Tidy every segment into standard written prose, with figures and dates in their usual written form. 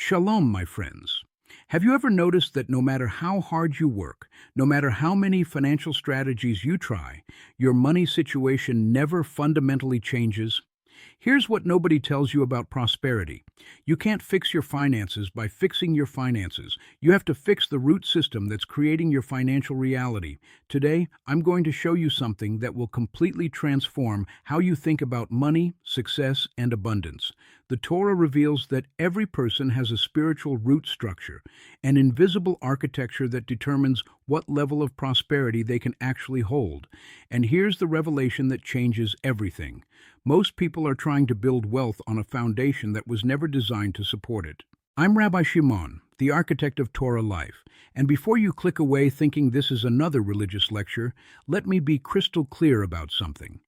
Shalom, my friends. Have you ever noticed that no matter how hard you work, no matter how many financial strategies you try, your money situation never fundamentally changes? Here's what nobody tells you about prosperity. You can't fix your finances by fixing your finances. You have to fix the root system that's creating your financial reality. Today, I'm going to show you something that will completely transform how you think about money, success, and abundance. The Torah reveals that every person has a spiritual root structure, an invisible architecture that determines what level of prosperity they can actually hold. And here's the revelation that changes everything. Most people are trying to build wealth on a foundation that was never designed to support it. I'm Rabbi Shimon, the architect of Torah life, and before you click away thinking this is another religious lecture, let me be crystal clear about something.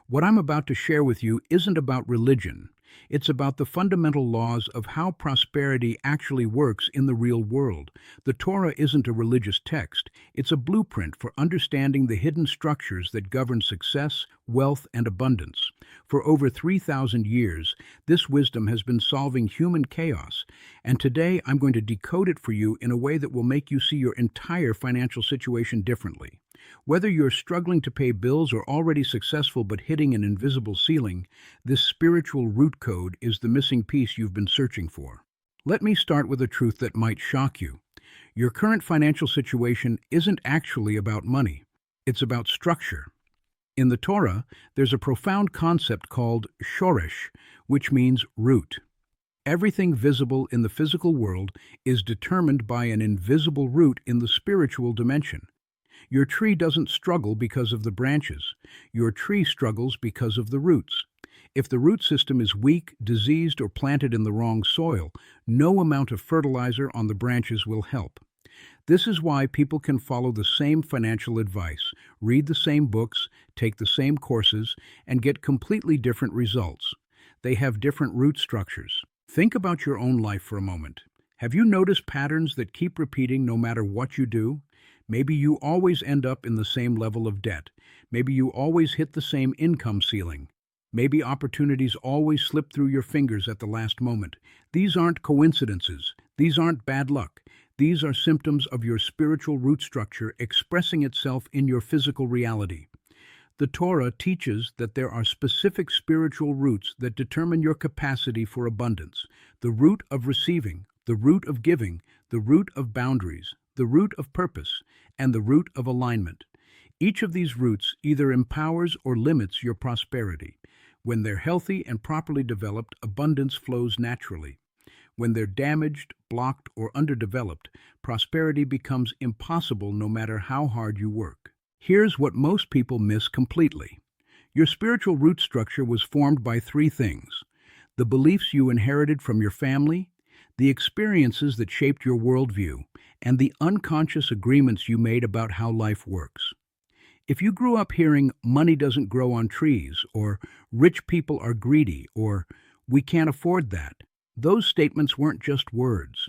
What I'm about to share with you isn't about religion. It's about the fundamental laws of how prosperity actually works in the real world. The Torah isn't a religious text. It's a blueprint for understanding the hidden structures that govern success, wealth, and abundance. For over 3,000 years, this wisdom has been solving human chaos, and today I'm going to decode it for you in a way that will make you see your entire financial situation differently. Whether you're struggling to pay bills or already successful but hitting an invisible ceiling, this spiritual root code is the missing piece you've been searching for. Let me start with a truth that might shock you. Your current financial situation isn't actually about money. It's about structure. In the Torah, there's a profound concept called shoresh, which means root. Everything visible in the physical world is determined by an invisible root in the spiritual dimension. Your tree doesn't struggle because of the branches. Your tree struggles because of the roots. If the root system is weak, diseased, or planted in the wrong soil, no amount of fertilizer on the branches will help. This is why people can follow the same financial advice, read the same books, take the same courses, and get completely different results. They have different root structures. Think about your own life for a moment. Have you noticed patterns that keep repeating no matter what you do? Maybe you always end up in the same level of debt. Maybe you always hit the same income ceiling. Maybe opportunities always slip through your fingers at the last moment. These aren't coincidences. These aren't bad luck. These are symptoms of your spiritual root structure expressing itself in your physical reality. The Torah teaches that there are specific spiritual roots that determine your capacity for abundance. The root of receiving, the root of giving, the root of boundaries, the root of purpose, and the root of alignment. Each of these roots either empowers or limits your prosperity. When they're healthy and properly developed, abundance flows naturally. When they're damaged, blocked, or underdeveloped, prosperity becomes impossible no matter how hard you work. Here's what most people miss completely. Your spiritual root structure was formed by three things: the beliefs you inherited from your family, the experiences that shaped your worldview, and the unconscious agreements you made about how life works. If you grew up hearing money doesn't grow on trees, or rich people are greedy, or we can't afford that, those statements weren't just words.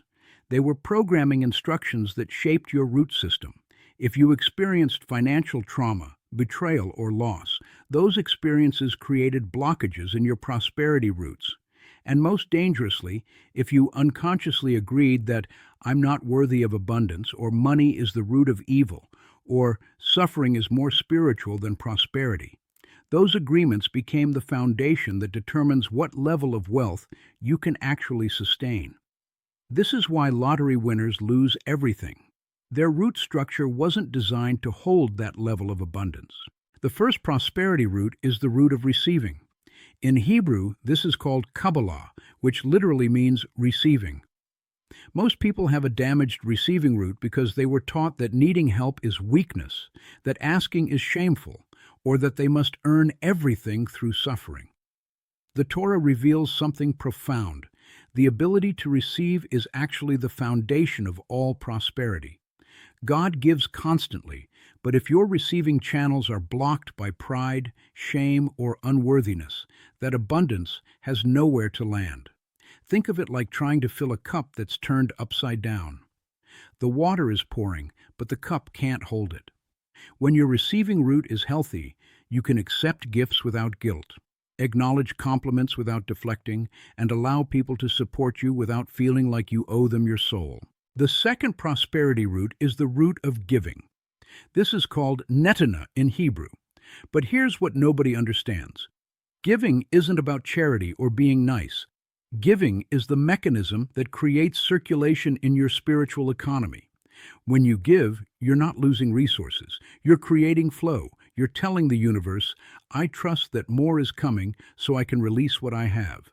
They were programming instructions that shaped your root system. If you experienced financial trauma, betrayal, or loss, those experiences created blockages in your prosperity roots. And most dangerously, if you unconsciously agreed that I'm not worthy of abundance, or money is the root of evil, or suffering is more spiritual than prosperity, those agreements became the foundation that determines what level of wealth you can actually sustain. This is why lottery winners lose everything. Their root structure wasn't designed to hold that level of abundance. The first prosperity root is the root of receiving. In Hebrew, this is called Kabbalah, which literally means receiving. Most people have a damaged receiving root because they were taught that needing help is weakness, that asking is shameful, or that they must earn everything through suffering. The Torah reveals something profound. The ability to receive is actually the foundation of all prosperity. God gives constantly, but if your receiving channels are blocked by pride, shame, or unworthiness, that abundance has nowhere to land. Think of it like trying to fill a cup that's turned upside down. The water is pouring, but the cup can't hold it. When your receiving root is healthy, you can accept gifts without guilt. Acknowledge compliments without deflecting, and allow people to support you without feeling like you owe them your soul. The second prosperity root is the root of giving. This is called netana in Hebrew. But here's what nobody understands. Giving isn't about charity or being nice. Giving is the mechanism that creates circulation in your spiritual economy. When you give, you're not losing resources. You're creating flow. You're telling the universe, I trust that more is coming so I can release what I have.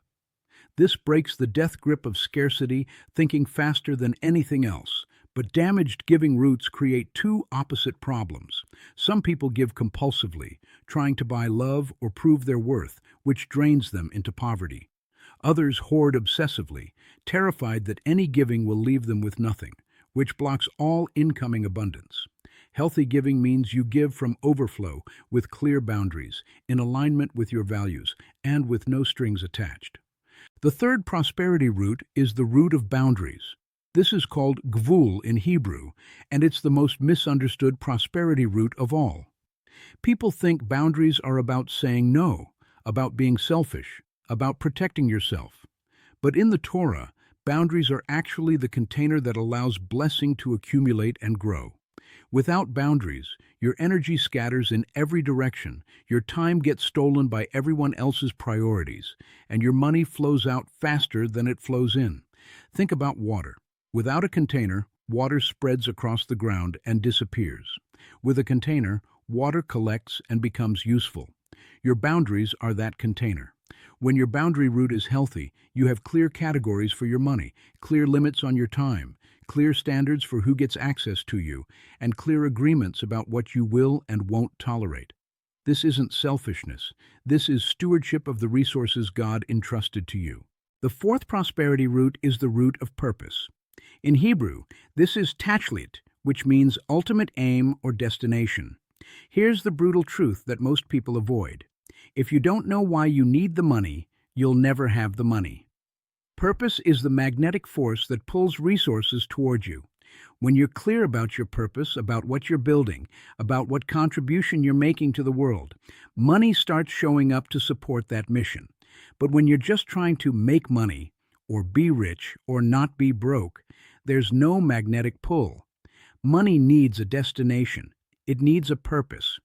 This breaks the death grip of scarcity, thinking faster than anything else. But damaged giving roots create two opposite problems. Some people give compulsively, trying to buy love or prove their worth, which drains them into poverty. Others hoard obsessively, terrified that any giving will leave them with nothing, which blocks all incoming abundance. Healthy giving means you give from overflow, with clear boundaries, in alignment with your values, and with no strings attached. The third prosperity root is the root of boundaries. This is called gvul in Hebrew, and it's the most misunderstood prosperity root of all. People think boundaries are about saying no, about being selfish, about protecting yourself. But in the Torah, boundaries are actually the container that allows blessing to accumulate and grow. Without boundaries, your energy scatters in every direction, your time gets stolen by everyone else's priorities, and your money flows out faster than it flows in. Think about water. Without a container, water spreads across the ground and disappears. With a container, water collects and becomes useful. Your boundaries are that container. When your boundary root is healthy, you have clear categories for your money, clear limits on your time, clear standards for who gets access to you, and clear agreements about what you will and won't tolerate. This isn't selfishness. This is stewardship of the resources God entrusted to you. The fourth prosperity root is the root of purpose. In Hebrew, this is tachlit, which means ultimate aim or destination. Here's the brutal truth that most people avoid. If you don't know why you need the money, you'll never have the money. Purpose is the magnetic force that pulls resources toward you. When you're clear about your purpose, about what you're building, about what contribution you're making to the world, money starts showing up to support that mission. But when you're just trying to make money, or be rich, or not be broke, there's no magnetic pull. Money needs a destination. It needs a purpose.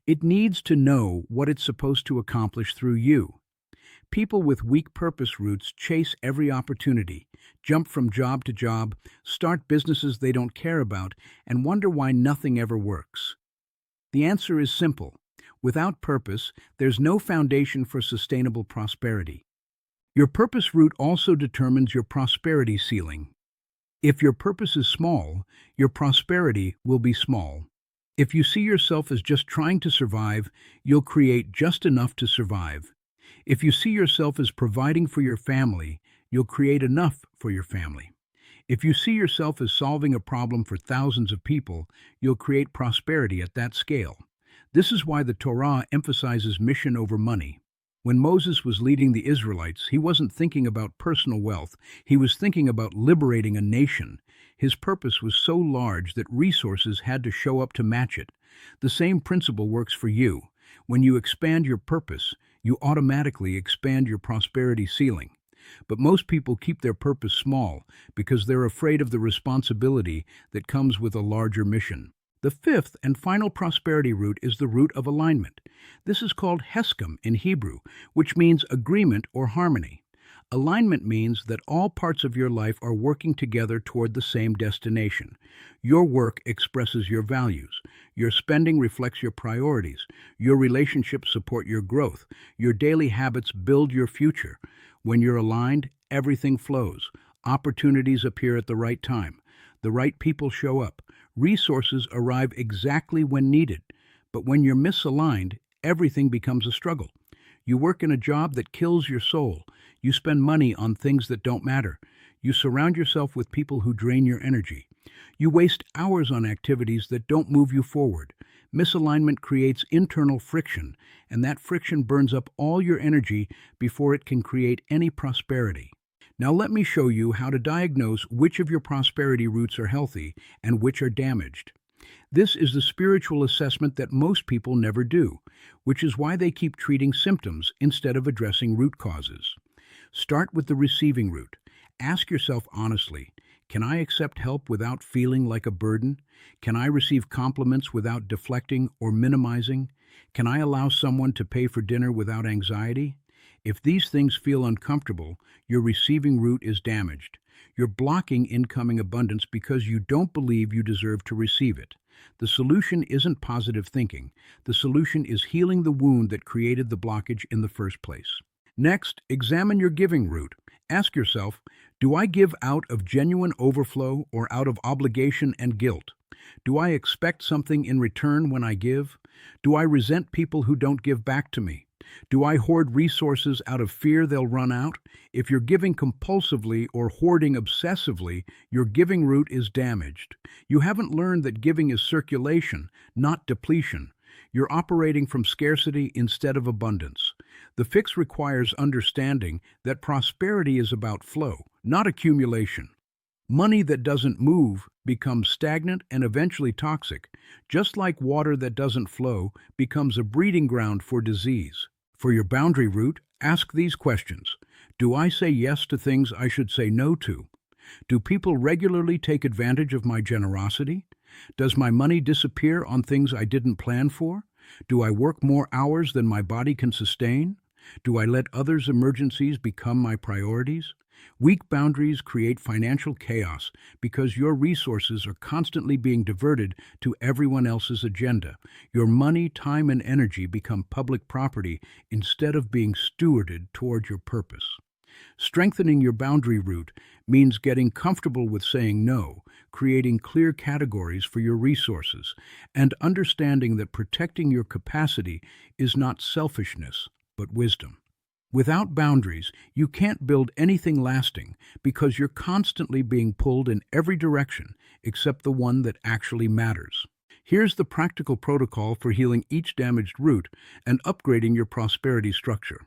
It needs to know what it's supposed to accomplish through you. People with weak purpose roots chase every opportunity, jump from job to job, start businesses they don't care about, and wonder why nothing ever works. The answer is simple. Without purpose, there's no foundation for sustainable prosperity. Your purpose root also determines your prosperity ceiling. If your purpose is small, your prosperity will be small. If you see yourself as just trying to survive, you'll create just enough to survive. If you see yourself as providing for your family, you'll create enough for your family. If you see yourself as solving a problem for thousands of people, you'll create prosperity at that scale. This is why the Torah emphasizes mission over money. When Moses was leading the Israelites, he wasn't thinking about personal wealth. He was thinking about liberating a nation. His purpose was so large that resources had to show up to match it. The same principle works for you. When you expand your purpose, you automatically expand your prosperity ceiling. But most people keep their purpose small because they're afraid of the responsibility that comes with a larger mission. The fifth and final prosperity root is the root of alignment. This is called heskom in Hebrew, which means agreement or harmony. Alignment means that all parts of your life are working together toward the same destination. Your work expresses your values. Your spending reflects your priorities. Your relationships support your growth. Your daily habits build your future. When you're aligned, everything flows. Opportunities appear at the right time. The right people show up. Resources arrive exactly when needed. But when you're misaligned, everything becomes a struggle. You work in a job that kills your soul. You spend money on things that don't matter. You surround yourself with people who drain your energy. You waste hours on activities that don't move you forward. Misalignment creates internal friction, and that friction burns up all your energy before it can create any prosperity. Now let me show you how to diagnose which of your prosperity roots are healthy and which are damaged. This is the spiritual assessment that most people never do, which is why they keep treating symptoms instead of addressing root causes. Start with the receiving root. Ask yourself honestly, can I accept help without feeling like a burden? Can I receive compliments without deflecting or minimizing? Can I allow someone to pay for dinner without anxiety? If these things feel uncomfortable, your receiving root is damaged. You're blocking incoming abundance because you don't believe you deserve to receive it. The solution isn't positive thinking. The solution is healing the wound that created the blockage in the first place. Next, examine your giving root. Ask yourself, do I give out of genuine overflow or out of obligation and guilt? Do I expect something in return when I give? Do I resent people who don't give back to me? Do I hoard resources out of fear they'll run out? If you're giving compulsively or hoarding obsessively, your giving root is damaged. You haven't learned that giving is circulation, not depletion. You're operating from scarcity instead of abundance. The fix requires understanding that prosperity is about flow, not accumulation. Money that doesn't move becomes stagnant and eventually toxic, just like water that doesn't flow becomes a breeding ground for disease. For your boundary root, ask these questions. Do I say yes to things I should say no to? Do people regularly take advantage of my generosity? Does my money disappear on things I didn't plan for? Do I work more hours than my body can sustain? Do I let others' emergencies become my priorities? Weak boundaries create financial chaos because your resources are constantly being diverted to everyone else's agenda. Your money, time, and energy become public property instead of being stewarded toward your purpose. Strengthening your boundary root means getting comfortable with saying no, creating clear categories for your resources, and understanding that protecting your capacity is not selfishness, but wisdom. Without boundaries, you can't build anything lasting because you're constantly being pulled in every direction except the one that actually matters. Here's the practical protocol for healing each damaged root and upgrading your prosperity structure.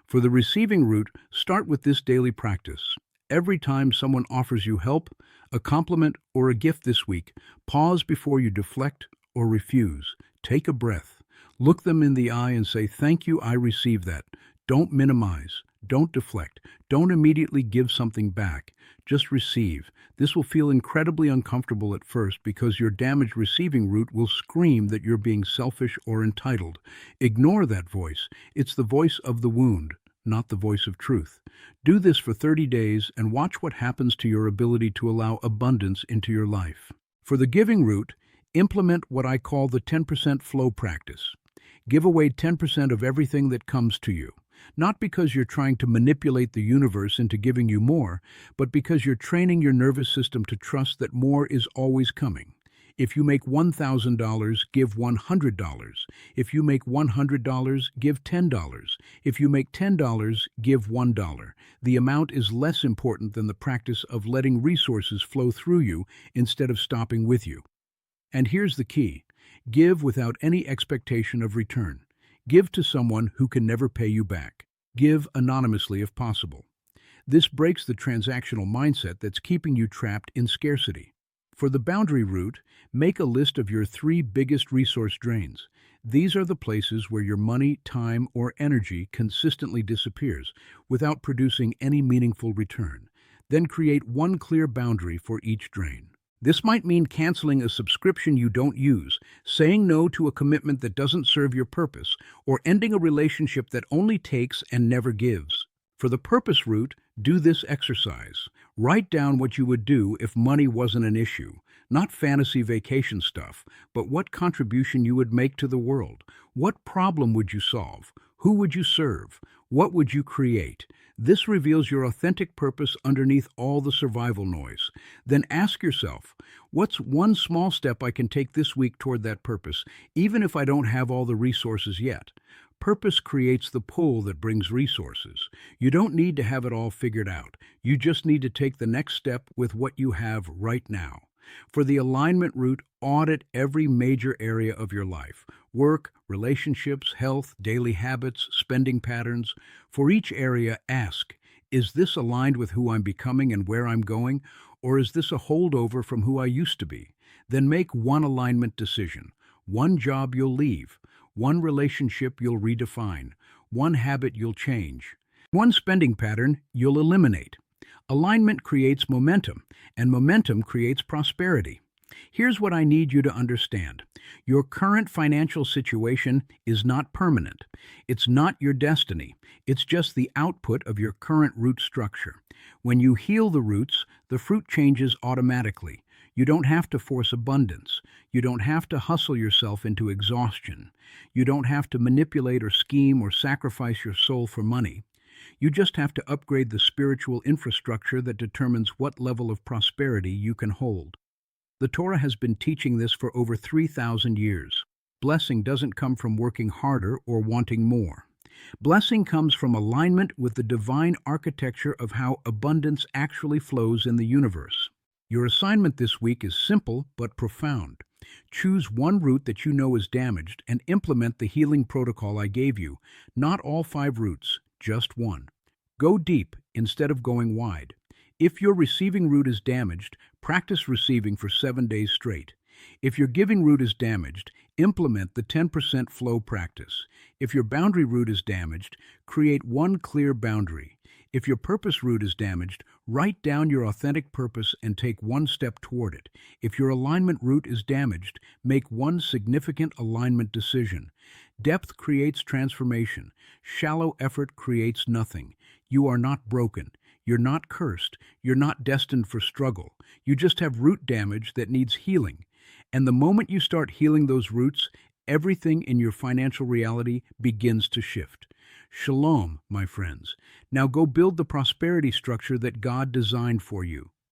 For the receiving root, start with this daily practice. Every time someone offers you help, a compliment, or a gift this week, pause before you deflect or refuse. Take a breath. Look them in the eye and say, "Thank you, I received that." Don't minimize. Don't deflect. Don't immediately give something back. Just receive. This will feel incredibly uncomfortable at first because your damaged receiving root will scream that you're being selfish or entitled. Ignore that voice. It's the voice of the wound, not the voice of truth. Do this for 30 days and watch what happens to your ability to allow abundance into your life. For the giving root, implement what I call the 10% flow practice. Give away 10% of everything that comes to you. Not because you're trying to manipulate the universe into giving you more, but because you're training your nervous system to trust that more is always coming. If you make $1,000, give $100. If you make $100, give $10. If you make $10, give $1. The amount is less important than the practice of letting resources flow through you instead of stopping with you. And here's the key. Give without any expectation of return. Give to someone who can never pay you back. Give anonymously if possible. This breaks the transactional mindset that's keeping you trapped in scarcity. For the boundary root, make a list of your 3 biggest resource drains. These are the places where your money, time, or energy consistently disappears without producing any meaningful return. Then create one clear boundary for each drain. This might mean canceling a subscription you don't use, saying no to a commitment that doesn't serve your purpose, or ending a relationship that only takes and never gives. For the purpose root, do this exercise. Write down what you would do if money wasn't an issue. Not fantasy vacation stuff, but what contribution you would make to the world. What problem would you solve? Who would you serve? What would you create? This reveals your authentic purpose underneath all the survival noise. Then ask yourself, what's one small step I can take this week toward that purpose, even if I don't have all the resources yet? Purpose creates the pull that brings resources. You don't need to have it all figured out. You just need to take the next step with what you have right now. For the alignment root, audit every major area of your life. Work, relationships, health, daily habits, spending patterns. For each area, ask, is this aligned with who I'm becoming and where I'm going? Or is this a holdover from who I used to be? Then make one alignment decision. One job you'll leave. One relationship you'll redefine. One habit you'll change. One spending pattern you'll eliminate. Alignment creates momentum, and momentum creates prosperity. Here's what I need you to understand. Your current financial situation is not permanent. It's not your destiny. It's just the output of your current root structure. When you heal the roots, the fruit changes automatically. You don't have to force abundance. You don't have to hustle yourself into exhaustion. You don't have to manipulate or scheme or sacrifice your soul for money. You just have to upgrade the spiritual infrastructure that determines what level of prosperity you can hold. The Torah has been teaching this for over 3,000 years. Blessing doesn't come from working harder or wanting more. Blessing comes from alignment with the divine architecture of how abundance actually flows in the universe. Your assignment this week is simple but profound. Choose one root that you know is damaged and implement the healing protocol I gave you. Not all 5 roots, just one. Go deep instead of going wide. If your receiving root is damaged, practice receiving for 7 days straight. If your giving root is damaged, implement the 10% flow practice. If your boundary root is damaged, create one clear boundary. If your purpose root is damaged, write down your authentic purpose and take one step toward it. If your alignment root is damaged, make one significant alignment decision. Depth creates transformation. Shallow effort creates nothing. You are not broken. You're not cursed. You're not destined for struggle. You just have root damage that needs healing. And the moment you start healing those roots, everything in your financial reality begins to shift. Shalom, my friends. Now go build the prosperity structure that God designed for you.